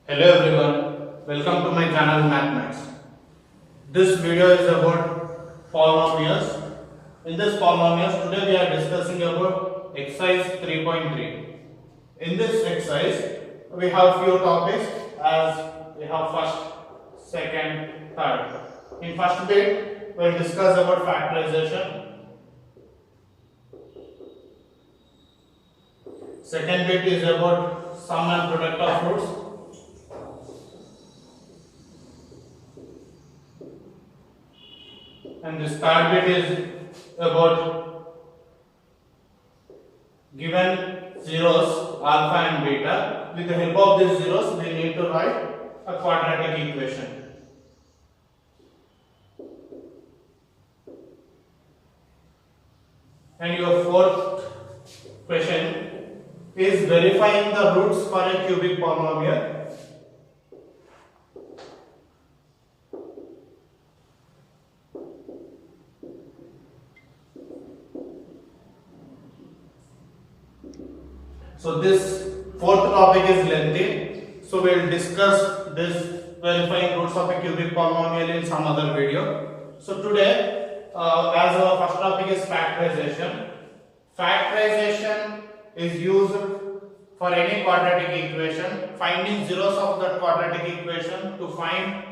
Hello everyone, welcome to my channel Mathematics. This video is about polynomials. In this polynomials, today we are discussing about exercise 3.3. In this exercise, we have few topics as we have first, second, third. In first bit, we will discuss about factorization. Second bit is about sum and product of roots. And this third bit is about given zeros alpha and beta. With the help of these zeros, we need to write a quadratic equation. And your fourth question is verifying the roots for a cubic polynomial. So this fourth topic is lengthy, so we will discuss this verifying roots of a cubic polynomial in some other video. So today, as our first topic is factorization. Factorization is used for any quadratic equation. Finding zeros of that quadratic equation, to find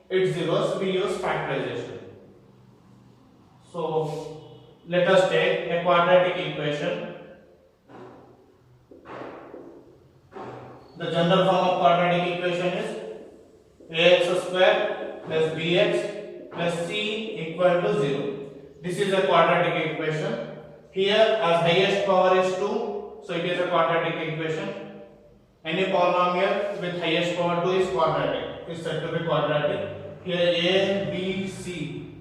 its zeros, we use factorization. So let us take a quadratic equation. The general form of quadratic equation is ax square plus bx plus c equal to 0. This is a quadratic equation. Here, as highest power is 2, so it is a quadratic equation. Any polynomial with highest power 2 is quadratic, is said to be quadratic. Here a, b, c.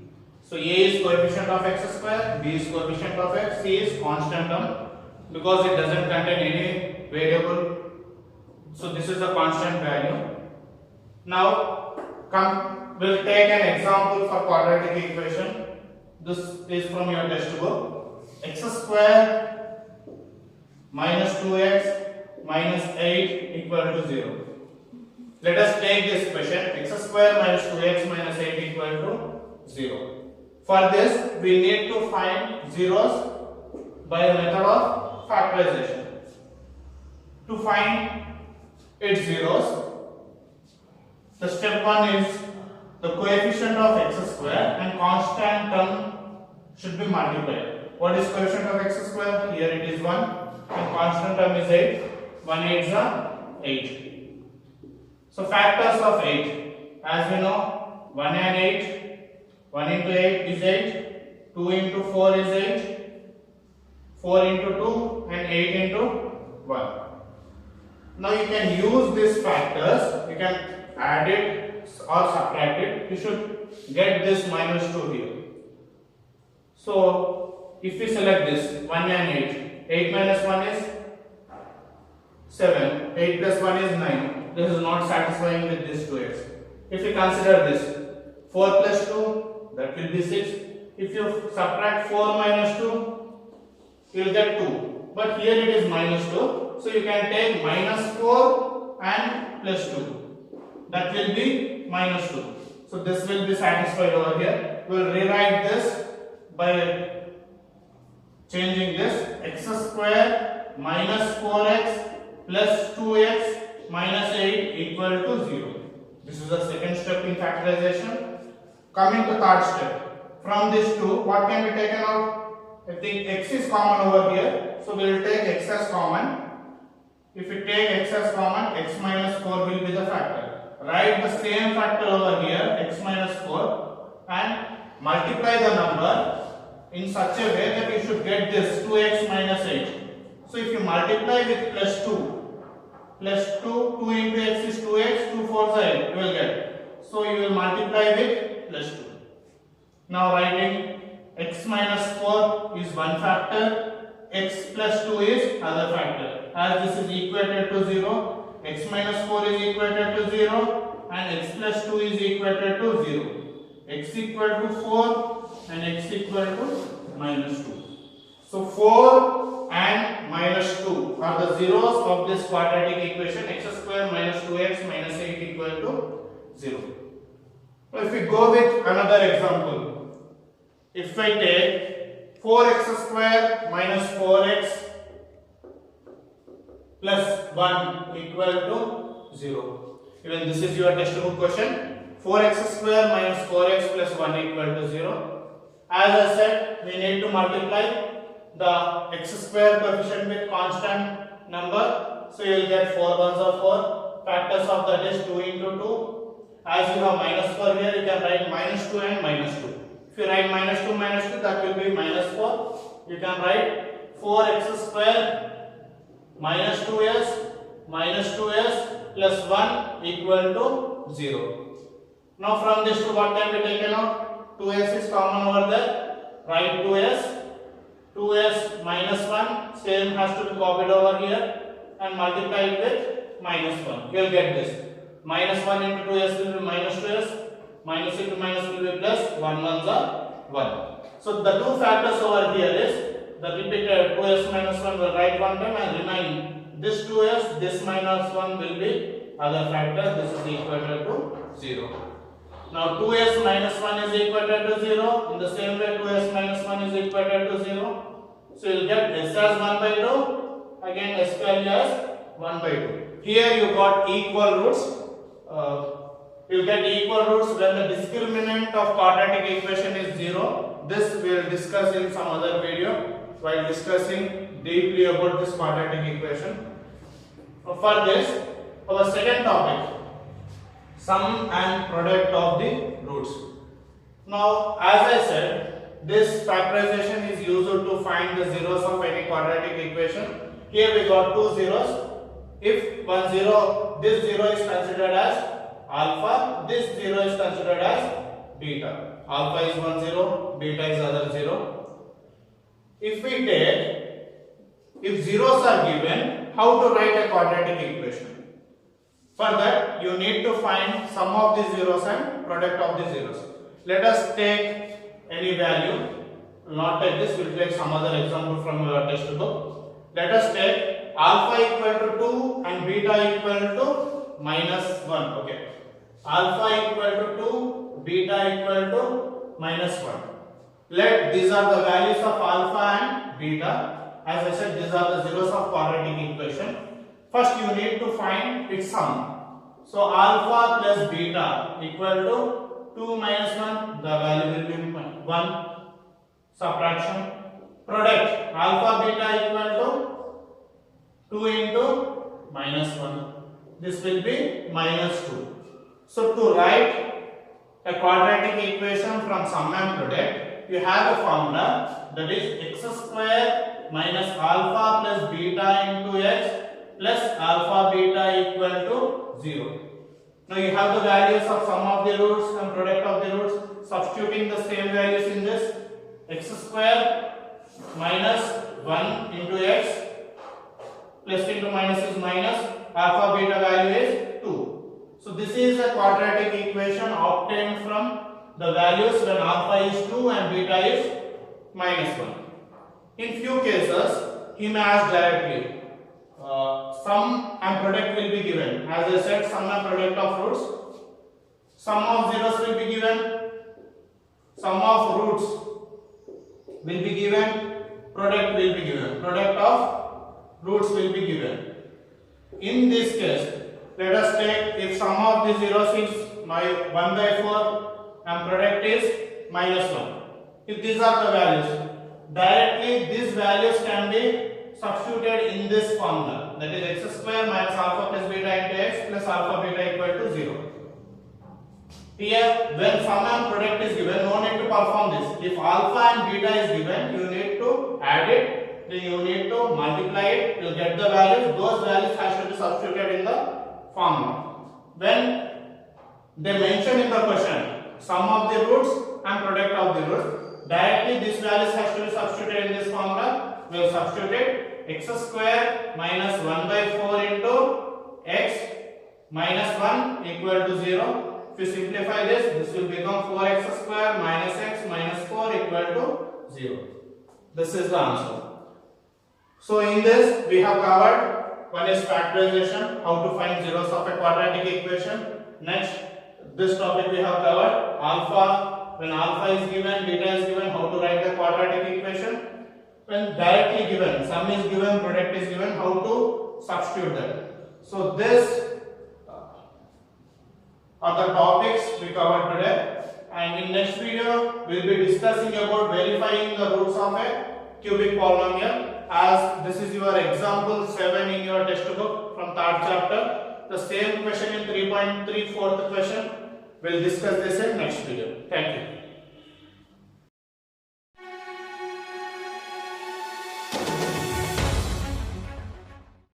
So a is coefficient of x square, b is coefficient of x, c is constant term because it doesn't contain any variable. So this is a constant value. Now we'll take an example for quadratic equation. This is from your textbook. X square minus 2x minus 8 equal to 0. Let us take this question. X square minus 2x minus 8 equal to 0. For this, we need to find zeros by a method of factorization. To find its zeros, the step 1 is the coefficient of x square and constant term should be multiplied. What is coefficient of x square? Here it is 1 and constant term is 8. 1 8s are 8. So factors of 8, as we know, 1 and 8, 1 into 8 is 8, 2 into 4 is 8, 4 into 2 and 8 into 1. Now you can use these factors, you can add it or subtract it. You should get this minus 2 here. So if we select this 1 and 8, 8 minus 1 is 7, 8 plus 1 is 9. This is not satisfying with this 2x. If you consider this 4 plus 2, that will be 6. If you subtract 4 minus 2, you will get 2. But here it is minus 2. So you can take minus 4 and plus 2. That will be minus 2. So this will be satisfied over here. We will rewrite this by changing this. X square minus 4x plus 2x minus 8 equal to 0. This is the second step in factorization. Coming to third step. From this 2, what can be taken out? I think x is common over here. So we will take x as common. If we take x as common, x minus 4 will be the factor. Write the same factor over here, x minus 4, and multiply the number in such a way that you should get this 2x minus 8. So if you multiply with plus 2, 2 into x is 2x, 2 4s are 8, you will get. So you will multiply with plus 2. Now writing x minus 4 is one factor, x plus 2 is other factor. As this is equated to 0, x minus 4 is equated to 0 and x plus 2 is equated to 0. X equal to 4 and x equal to minus 2. So 4 and minus 2 2 are the zeros of this quadratic equation. X square minus 2x minus 8 equal to 0. Now if we go with another example, if I take 4x square minus 4x plus 1 equal to 0. Even this is your textbook question. 4x square minus 4x plus 1 equal to 0. As I said, we need to multiply the x square coefficient with constant number. So you will get 4 ones are 4. Factors of that is 2 into 2. As you have minus 4 here, you can write minus 2 and minus 2. If you write minus 2, that will be minus 4. You can write 4x square minus 2s plus 1 equal to 0. Now from this 2, what can be taken out? 2s is common over there. Write 2s minus 1, same has to be copied over here and multiply it with minus 1. You will get this. Minus 1 into 2s will be minus 2s, minus into minus will be plus, 1 ones are 1. So the two factors over here is the repeated 2s minus 1 will write one time and remain this 2s, this minus 1 will be other factor. This is equal to 0. Now 2s minus 1 is equal to 0. In the same way 2s minus 1 is equal to 0. So you will get s as 1 by 2, again s value as 1 by 2. Here you got equal roots. You get equal roots when the discriminant of quadratic equation is 0. This we will discuss in some other video while discussing deeply about this quadratic equation. For this, our second topic, sum and product of the roots. Now, as I said, this factorization is used to find the zeros of any quadratic equation. Here we got two zeros. If one zero, this zero is considered as alpha, this zero is considered as beta. Alpha is one zero, beta is other zero. If we take, if zeros are given, how to write a quadratic equation? For that, you need to find sum of the zeros and product of the zeros. Let us take any value. Not take this, we will take some other example from your textbook. Let us take alpha equal to 2 and beta equal to minus 1. Okay. Alpha equal to 2, beta equal to minus 1. Let these are the values of alpha and beta. As I said, these are the zeros of quadratic equation. First you need to find its sum. So alpha plus beta equal to 2 minus 1, the value will be 1. Subtraction. Product alpha beta equal to 2 into minus 1. This will be minus 2. So to write a quadratic equation from sum and product, you have a formula, that is x square minus alpha plus beta into x plus alpha beta equal to 0. Now you have the values of sum of the roots and product of the roots. Substituting the same values in this, x square minus 1 into x plus into minus is minus, alpha beta value is 2. So this is a quadratic equation obtained from the values when alpha is 2 and beta is minus 1. In few cases, he may ask directly, sum and product will be given. As I said, sum and product of roots. Sum of zeros will be given. Sum of roots will be given. Product will be given. Product of roots will be given. In this case, let us take if sum of the zeros is 1 by 4 and product is minus 1. If these are the values, directly these values can be substituted in this formula, that is x square minus alpha plus beta into x plus alpha beta equal to 0. Here when sum and product is given, no need to perform this. If alpha and beta is given, you need to add it, then you need to multiply it, you get the values. Those values has to be substituted in the formula. When they mention in the question sum of the roots and product of the roots, directly these values has to be substituted in this formula. We will substitute x square minus 1 by 4 into x minus 1 equal to 0. If you simplify this will become 4x square minus x minus 4 equal to 0. This is the answer. So in this we have covered one is factorization, how to find zeros of a quadratic equation. Next, this topic we have covered alpha, when alpha is given, beta is given, how to write the quadratic equation. When directly given, sum is given, product is given, how to substitute that. So this are the topics we covered today, and in next video we will be discussing about verifying the roots of a cubic polynomial, as this is your example 7 in your textbook from 3rd chapter. The same question in 3.3 4th question. We'll discuss this in next video. Thank you.